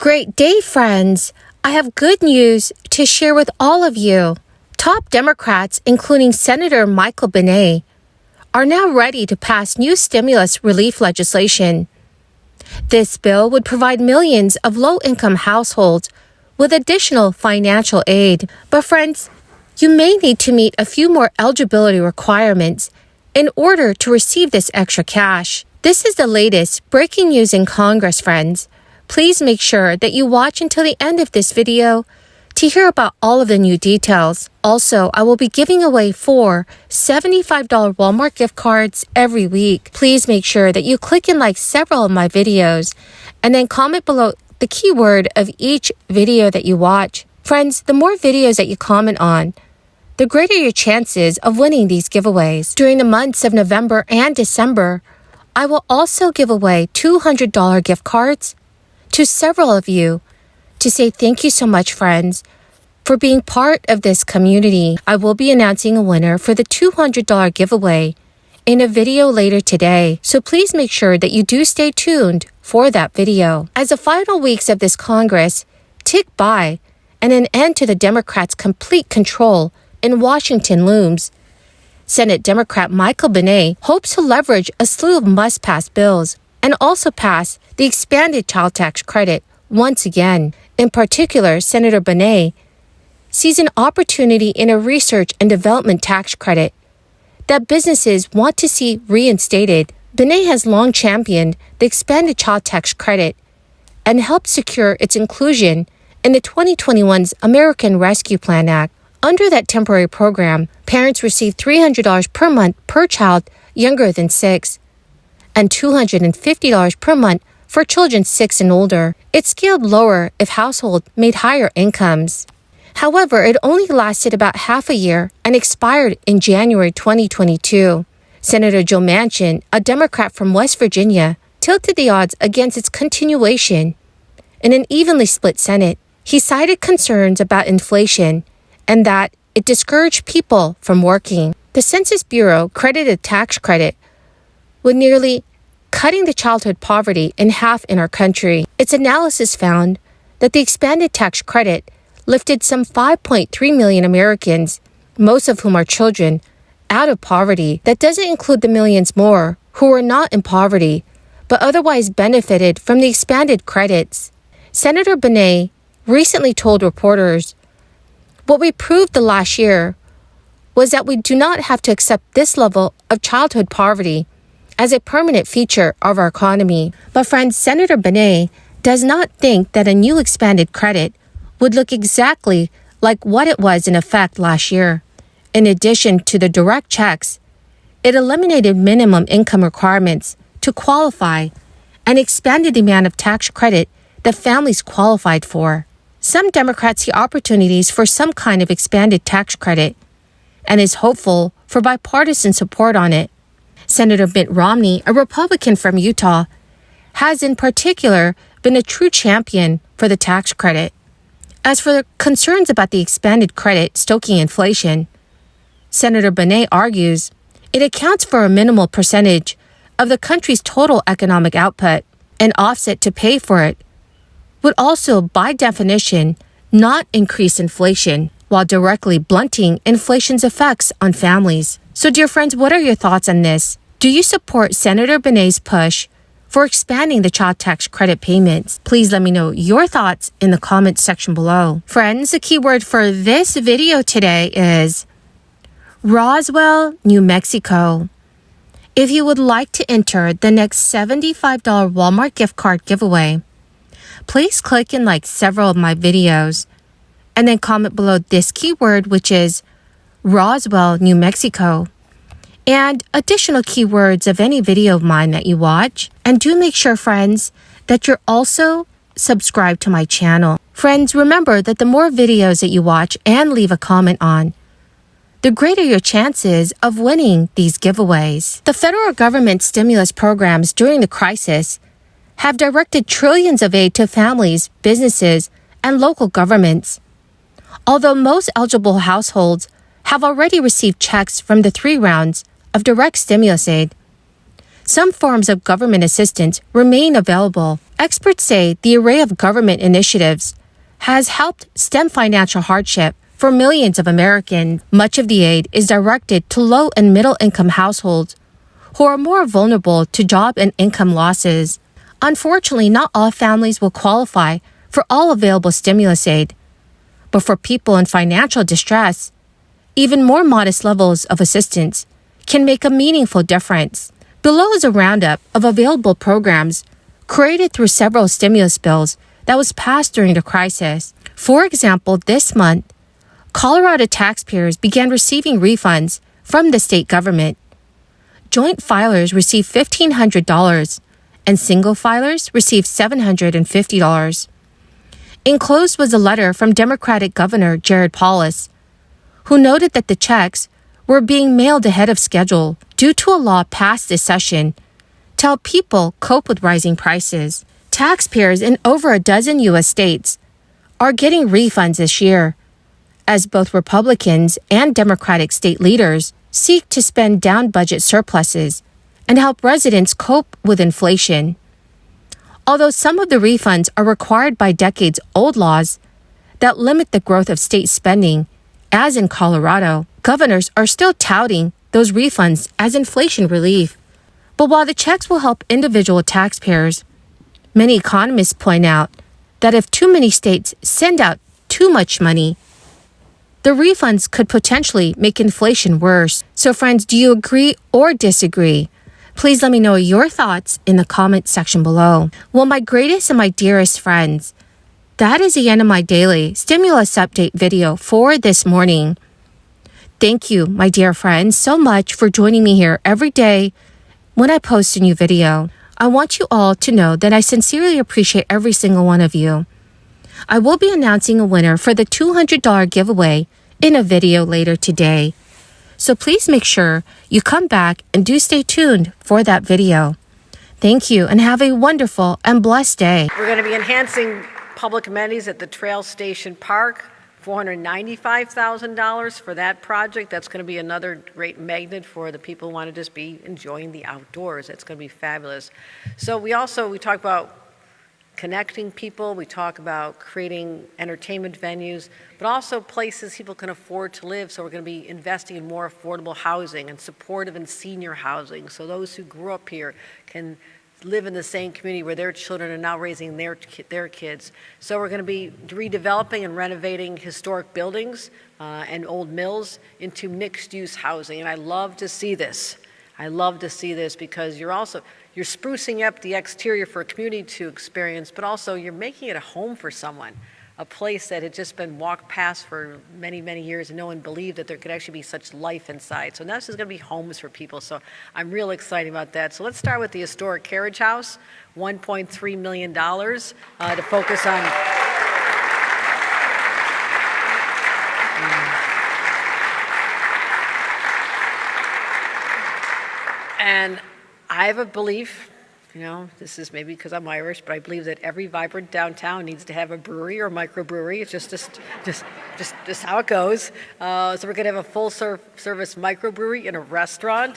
Great day, friends! I have good news to share with all of you. Top Democrats, including Senator Michael Bennet, are now ready to pass new stimulus relief legislation. This bill would provide millions of low-income households with additional financial aid. But friends, you may need to meet a few more eligibility requirements in order to receive this extra cash. This is the latest breaking news in Congress, friends. Please make sure that you watch until the end of this video to hear about all of the new details. Also, I will be giving away 4 $75 Walmart gift cards every week. Please make sure that you click and like several of my videos and then comment below the keyword of each video that you watch. Friends, the more videos that you comment on, the greater your chances of winning these giveaways. During the months of November and December, I will also give away $200 gift cards to several of you to say thank you so much, friends, for being part of this community. I will be announcing a winner for the $200 giveaway in a video later today, so please make sure that you do stay tuned for that video. As the final weeks of this Congress tick by and an end to the Democrats' complete control in Washington looms, Senate Democrat Michael Bennet hopes to leverage a slew of must-pass bills and also pass the expanded child tax credit once again. In particular, Senator Bennet sees an opportunity in a research and development tax credit that businesses want to see reinstated. Bennet has long championed the expanded child tax credit and helped secure its inclusion in the 2021's American Rescue Plan Act. Under that temporary program, parents receive $300 per month per child younger than 6 and $250 per month for children 6 and older. It scaled lower if households made higher incomes. However, it only lasted about half a year and expired in January 2022. Senator Joe Manchin, a Democrat from West Virginia, tilted the odds against its continuation in an evenly split Senate. He cited concerns about inflation and that it discouraged people from working. The Census Bureau credited tax credit with nearly cutting the childhood poverty in half in our country. Its analysis found that the expanded tax credit lifted some 5.3 million Americans, most of whom are children, out of poverty. That doesn't include the millions more who were not in poverty, but otherwise benefited from the expanded credits. Senator Bennet recently told reporters, "What we proved the last year was that we do not have to accept this level of childhood poverty as a permanent feature of our economy." But friends, Senator Bennet does not think that a new expanded credit would look exactly like what it was in effect last year. In addition to the direct checks, it eliminated minimum income requirements to qualify and expanded the amount of tax credit that families qualified for. Some Democrats see opportunities for some kind of expanded tax credit and is hopeful for bipartisan support on it. Senator Mitt Romney, a Republican from Utah, has in particular been a true champion for the tax credit. As for the concerns about the expanded credit stoking inflation, Senator Bennet argues it accounts for a minimal percentage of the country's total economic output. An offset to pay for it would also, by definition, not increase inflation, while directly blunting inflation's effects on families. So, dear friends, what are your thoughts on this? Do you support Senator Bennet's push for expanding the child tax credit payments? Please let me know your thoughts in the comments section below. Friends, the keyword for this video today is Roswell, New Mexico. If you would like to enter the next $75 Walmart gift card giveaway, please click and like several of my videos and then comment below this keyword, which is Roswell, New Mexico, and additional keywords of any video of mine that you watch. And do make sure, friends, that you're also subscribed to my channel. Friends, remember that the more videos that you watch and leave a comment on, the greater your chances of winning these giveaways. The federal government stimulus programs during the crisis have directed trillions of aid to families, businesses, and local governments. Although most eligible households have already received checks from the 3 rounds of direct stimulus aid, some forms of government assistance remain available. Experts say the array of government initiatives has helped stem financial hardship for millions of Americans. Much of the aid is directed to low and middle income households who are more vulnerable to job and income losses. Unfortunately, not all families will qualify for all available stimulus aid. But for people in financial distress, even more modest levels of assistance can make a meaningful difference. Below is a roundup of available programs created through several stimulus bills that was passed during the crisis. For example, this month, Colorado taxpayers began receiving refunds from the state government. Joint filers received $1,500 and single filers received $750. Enclosed was a letter from Democratic Governor Jared Polis, who noted that the checks were being mailed ahead of schedule due to a law passed this session to help people cope with rising prices. Taxpayers in over a dozen U.S. states are getting refunds this year, as both Republicans and Democratic state leaders seek to spend down budget surpluses and help residents cope with inflation. Although some of the refunds are required by decades-old laws that limit the growth of state spending, as in Colorado, governors are still touting those refunds as inflation relief. But while the checks will help individual taxpayers, many economists point out that if too many states send out too much money, the refunds could potentially make inflation worse. So friends, do you agree or disagree? Please let me know your thoughts in the comment section below. Well, my greatest and my dearest friends, that is the end of my daily stimulus update video for this morning. Thank you, my dear friends, so much for joining me here every day when I post a new video. I want you all to know that I sincerely appreciate every single one of you. I will be announcing a winner for the $200 giveaway in a video later today. So please make sure you come back and do stay tuned for that video. Thank you and have a wonderful and blessed day. We're going to be enhancing public amenities at the Trail Station Park, $495,000 for that project. That's going to be another great magnet for the people who want to just be enjoying the outdoors. It's going to be fabulous. So we talk about connecting people, we talk about creating entertainment venues, but also places people can afford to live. So we're going to be investing in more affordable housing and supportive and senior housing, so those who grew up here can live in the same community where their children are now raising their kids. So we're going to be redeveloping and renovating historic buildings and old mills into mixed-use housing, and I love to see this. I love to see this because you're sprucing up the exterior for a community to experience, but also you're making it a home for someone, a place that had just been walked past for many, many years and no one believed that there could actually be such life inside. So now this is going to be homes for people. So I'm real excited about that. So let's start with the historic carriage house, $1.3 million to focus on. And I have a belief, this is maybe because I'm Irish, but I believe that every vibrant downtown needs to have a brewery or a microbrewery. It's just how it goes. So we're going to have a full service microbrewery in a restaurant.